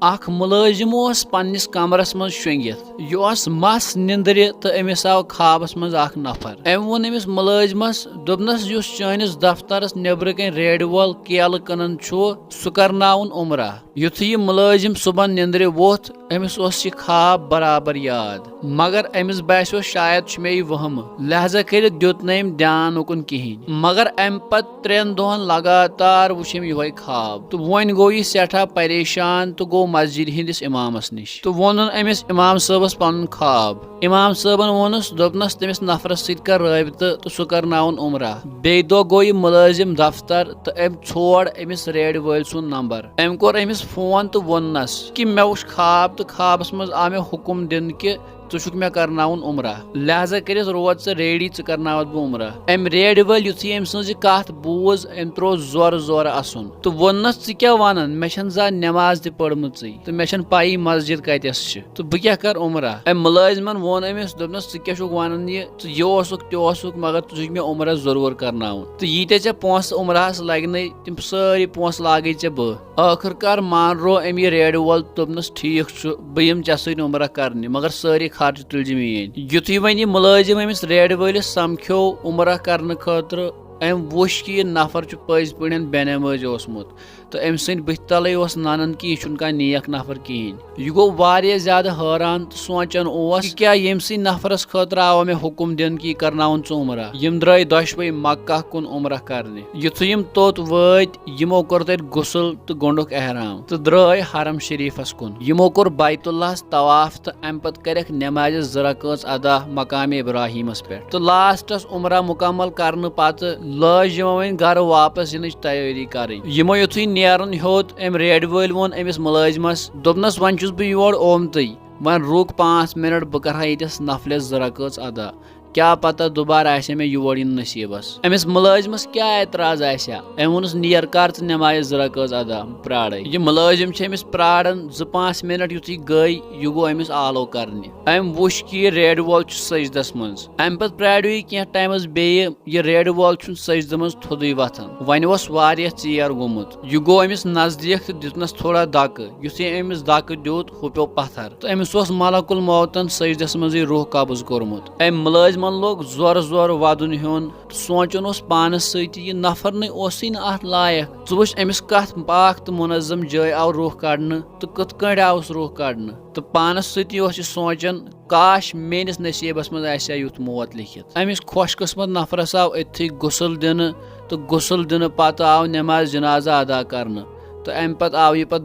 اخ ملازم اوس پننس کمرس من شونگتھ یہ اوس مس نندر تو امس آو خوابس من اخ نفر ام وون امس ملازمس دوپنس یس چٲنس دفترس نبر کن ریڈ وول کیلہٕ کٕنان چھُ سُہ کرناوُن عمرہ یُتھُے یہ ملازم صبحن نندرِ ووتھ امس اوس یہ خواب برابر یاد مگر امس باسیو شاید چھ مےٚ یہِ وہمہٕ لہذا کٔرِتھ دیُت نہٕ أمۍ دیان اُکُن کہیٖنۍ مگر امہِ پتہٕ 3 دۄہن لگاتار وٕچھ أمۍ یِہوے خواب تہٕ وۄنۍ گوٚو یہِ سٮ۪ٹھاہ پریشان تہٕ گوٚو مسجد ہندس امامس نش تہٕ ووٚنُن أمِس امام صٲبس پنُن خواب امام صٲبن ووٚنُس دوٚپنس تٔمِس نفرس سۭتۍ کر رٲبطہٕ تہٕ سُہ کرناوُن عمرہ بیٚیہِ دۄہ گوٚو یہِ ملٲزم دفتر تہٕ أمۍ ژھور أمِس ریڈِ وٲلۍ سُنٛد نمبر أمۍ کوٚر أمِس فون تہٕ ووٚننس کہِ مےٚ وٕچھ خواب تہٕ خوابس منٛز آو مےٚ حُکم دِنہٕ کہِ ژٕ چھُکھ مےٚ کرناوُن عمرہ لہذا کٔرِتھ روز ژٕ ریڈی ژٕ کرناوتھ بہٕ عمرہ أمۍ ریڈِ وٲلۍ یُتھُے أمۍ سٕنٛز یہِ کتھ بوٗز أمۍ تروو زورٕ زورٕ اسُن تہٕ ووٚننس ژٕ کیٛاہ ونان مےٚ چھنہٕ زانٛہہ نٮ۪ماز تہِ پٔرمٕژٕے تہٕ مےٚ چھنہٕ پایی مسجد کتٮ۪س چھِ تہٕ بہٕ کیٛاہ کرٕ عمرہ أمۍ ملٲزمن ووٚن أمِس دوٚپنس ژٕ کیٛاہ چھُکھ ونان یہِ ژٕ یہِ اوسُکھ تہِ اوسُکھ مگر ژٕ چھُکھ مےٚ عمرہ ضروٗر کرناوُن تہٕ ییٖتیاہ ژےٚ پونٛسہٕ عمرہس لگنَے تِم سٲری پونٛسہٕ لاگے ژےٚ بہٕ ٲخٕر کار مانروو أمۍ یہِ ریڈِ وول دوٚپنس ٹھیٖک چھُ بہٕ یِمہٕ ژےٚ سۭتۍ عمرہ کرنہِ مگر سٲری خرچہٕ تُلزِ میٲنۍ یُتھُے وۄنۍ یہِ ملٲزم أمِس ریڈِ وٲلِس سمکھیو عمرہ کرنہٕ خٲطرٕ أمۍ وُچھ کہِ یہِ نفر چھُ پٔزۍ پٲٹھۍ بے نٮ۪مٲزۍ اوسمُت تہٕ أمۍ سٕنٛدِ بٕتھِ تلے اوس ننان کہِ یہِ چھُنہٕ کانٛہہ نیک نفر کِہیٖنۍ یہِ گوٚو واریاہ زیادٕ حٲران تہٕ سونٛچان اوس کہِ کیٛاہ ییٚمسٕے نفرس خٲطرٕ آو مےٚ حُکم دِنہٕ کہِ یہِ کرناوُن ژٕ عمرہ یِم درٛاے دۄشوے مکہ کُن عمرہ کرنہِ یُتھُے یِم توٚت وٲتۍ یِمو کوٚر تتہِ غسل تہٕ گۄنڈُکھ احرام تہٕ درٛاے حرم شریٖفس کُن یِمو کوٚر بیت اللہس طواف تہٕ امہِ پتہٕ کریکھ نٮ۪مازِ 2 رکٲژ ادا مقامِ ابراہیٖمس پٮ۪ٹھ تہٕ لاسٹس عمرہ مُکمل کرنہٕ پتہٕ لٲج یِمو وۄنۍ گرٕ واپس یِنٕچ تیٲری کرٕنۍ یِمو یُتھُے نیرُن ہیوٚت أمۍ ریڈِ وٲلۍ ووٚن أمِس ملٲزمس دوٚپنس وۄنۍ چھُس بہٕ یور آمتٕے وۄنۍ رُک 5 منٹ بہٕ کرٕ ہا ییٚتٮ۪س نفلس 2 رکٲژ ادا کیٛاہ پتہ دُبارٕ آسہِ مےٚ یور یُن نصیٖبس أمِس ملٲزمس کیٛاہ اعتراض آسہِ ہا أمۍ ووٚنُس نیر کر ژٕ نٮ۪مازِ 2 رکٲژ ادا پرارے یہِ ملٲزم چھِ أمِس پراران 2-5 منٹ یُتھُے گٔے یہِ گوٚو أمِس آلو کرنہِ أمۍ وُچھ کہِ یہِ ریڈِ وول چھُ سجدس منٛز امہِ پتہٕ پراریو یہِ کینٛہہ ٹایمس بیٚیہِ یہِ ریڈِ وول چھُنہٕ سجدٕ منٛز تھوٚدُے وتھان وۄنۍ اوس واریاہ ژیر گوٚمُت یہِ گوٚو أمِس نزدیٖک تہٕ دِتنس تھوڑا دکہٕ یُتھُے أمِس دکہٕ دیُت ہُہ پیوٚو پتھر تہٕ أمِس اوس ملک الموتن سجدس منٛزٕے روح قبض کوٚرمُت أمۍ ملٲزمن لوگ زورٕ زورٕ ودُن ہیوٚن تہٕ سونٛچُن اوس پانس سۭتی یہِ نفر نٕے اوسُے نہٕ اتھ لایق ژٕ وٕچھ أمِس کتھ پاک تہٕ مُنظم جایہِ آو روح کڑنہٕ تہٕ کِتھ کٲٹھۍ آوُس روح کڑنہٕ تہٕ پانس سۭتی اوس یہِ سونٛچان کاش میٲنِس نصیٖبس منٛز آسہِ ہا یُتھ موت لیکھِتھ أمِس خۄش قٕسمت نفرس آو أتتھٕے غسل دِنہٕ تہٕ غسل دِنہٕ پتہٕ آو نٮ۪ماز جنازہ ادا کرنہٕ تہٕ امہِ پتہٕ آو یہِ پتہٕ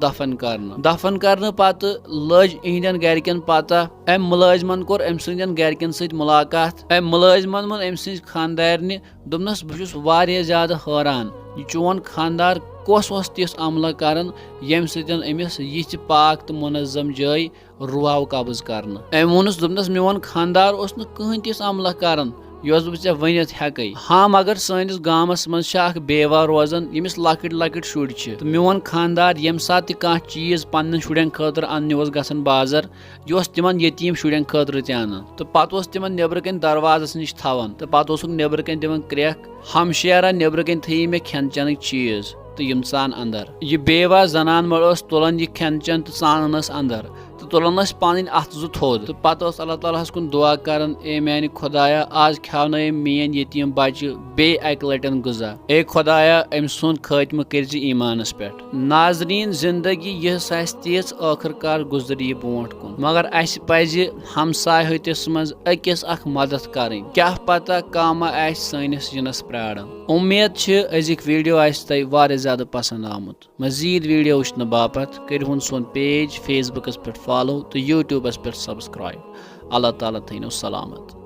دفن کرنہٕ پتہٕ لٔج یِہنٛدٮ۪ن گرِکٮ۪ن پتہ امہِ ملٲزمن کوٚر أمۍ سٕنٛدٮ۪ن گرِکٮ۪ن سۭتۍ مُلاقات امہِ ملٲزمن ووٚن أمۍ سٕنٛزِ خانٛدارنہِ دوٚپنس بہٕ چھُس واریاہ زیادٕ حٲران یہِ چون خانٛدار کۄس اوس تِژھ عملہٕ کران ییٚمہِ سۭتۍ أمِس یِژھ پاک تہٕ مُنظم جایہِ روح آو قبض کرنہٕ أمۍ ووٚنُس دوٚپنس میون خانٛدار اوس نہٕ کٕہٕنۍ تِژھ عملہ کران یۄس بہٕ ژےٚ ؤنِتھ ہٮ۪کے ہاں مگر سٲنِس گامس منٛز چھِ اکھ بیوا روزان ییٚمِس لۄکٕٹۍ لۄکٕٹۍ شُرۍ چھِ تہٕ میون خانٛدار ییٚمہِ ساتہٕ تہِ کانٛہہ چیٖز پننٮ۪ن شُرٮ۪ن خٲطرٕ اننہِ اوس گژھان بازر یہِ اوس تِمن یتیٖم شُرٮ۪ن خٲطرٕ تہِ انان تہٕ پتہٕ اوس تِمن نیبرٕ کَنۍ دروازس نِش تھاوان تہٕ پتہٕ اوسُکھ نیبرٕ کَنۍ دِوان کرٛٮ۪کھ ہمشیرا نیبرٕ کَنۍ تھٲیی مےٚ کھٮ۪ن چٮ۪نٕکۍ چیٖز تہٕ یِم ژان اندر یہِ بیوا زنان مٔڑ ٲس تُلان یہِ کھٮ۪ن چٮ۪ن تہٕ ژانان ٲس اندر تہٕ تُلان ٲسۍ پنٕنۍ اتھٕ 2 تھوٚد تہٕ پتہٕ ٲس اللہ تعالیٰ ہس کُن دُعا کران اے میانہِ خۄدایا آز کھیاونٲیِم میٲنۍ یتیٖم بچہِ بیٚیہِ 1 لٹہِ غذا اے خۄدایا أمۍ سُنٛد خٲتمہٕ کٔرزِ ایٖمانس پٮ۪ٹھ ناظریٖن زندگی یِژھ آسہِ تِژھ ٲخٕر کار گُزرِ یہِ برونٛٹھ کُن مگر اسہِ پزِ ہمساے ہٕتِس منٛز أکِس اکھ مدد کرٕنۍ کیٛاہ پتہ کانٛہہ ما آسہِ سٲنِس یِنس پراران اُمید چھِ أزِکۍ ویٖڈیو آسہِ تۄہہِ واریاہ زیادٕ پسنٛد آمُت مزیٖد ویٖڈیو وٕچھنہٕ باپتھ کٔرِہُن سون پیج فیس بُکس پٮ۪ٹھ فالو تہٕ یوٗٹیوٗبس پٮ۪ٹھ سبسکرایب اللہ تعالیٰ تھٲینو سلامت